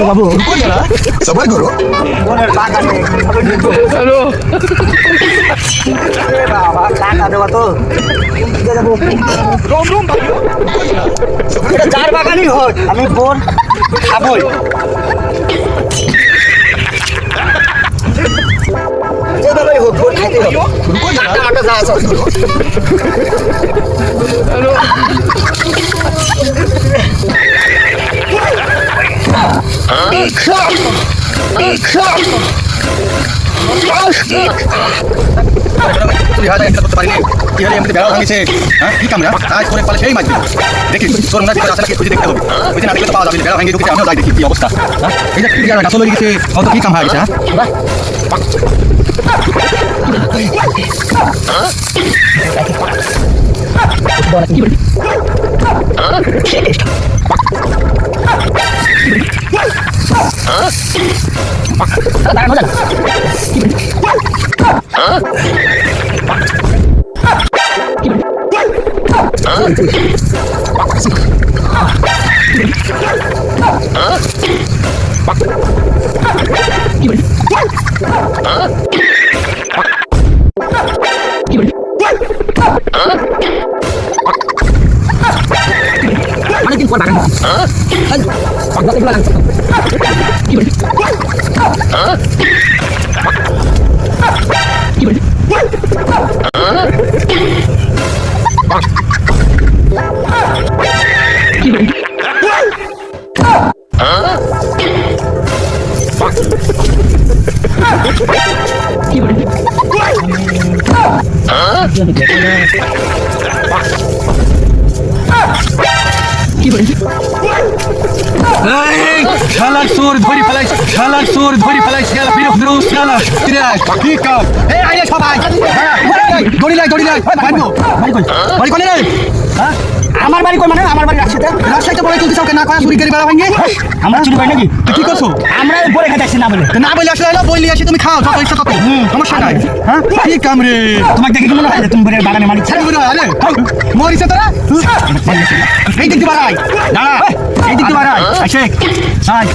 বাবু সবাই করো বাবা টাকা দেওয়া তো চার বাগানই হোক আমি বোন খাবই যেভাবেই হোক বোন খাইতে হবে টাকা যা আছে অনেকদিন পর বাগান শালা চোর ধরি ফেলাইছে শালা চোর ধরি ফেলাইছে শালা বিরোধ বিরোধ শালা কি কাম এই আইলে সবাই দড়ি লাই বাড়ি কোনে রে হ্যাঁ আমার বাড়ি কই মানে আমার বাড়ি রাজশাহীতে পড়ে তুলতে চাও না কয়া চুরি করে বেড়া ভাঙে আমরা চুরি করি নাকি তুই কি করছো আমরা বলে খাইতে আসছি না বলে না বলে আসলে না বইলি আসি তুমি খাও যত ইচ্ছা তত সমস্যা নাই হ্যাঁ কি কাম রে তোমাকে দেখে কি মনে হয় যে তুমি বলে বাগানে মালিক ছাড়ি বলে আরে মরিছে তোরা এই দিক দিয়ে বাড়াই দাঁড়া এই দিক দিয়ে বাড়াই আসে আয়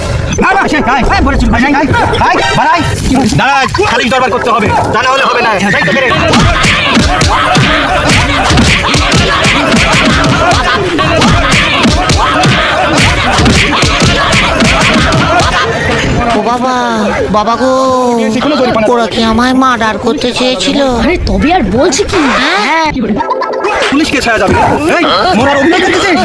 বাবা আসে আয় আয় বলে চুরি করে আয় আয় বাড়াই দাঁড়া খালি দরবার করতে হবে তা না হলে হবে না যাই তো করে ও বাবা বাবা গো ওরা কি আমায় মার্ডার করতে চেয়েছিল? আরে তবে আর বলছি কি হ্যাঁ পুলিশকে ছায়া যাবে এই মোরার অভিনয় করতেছিস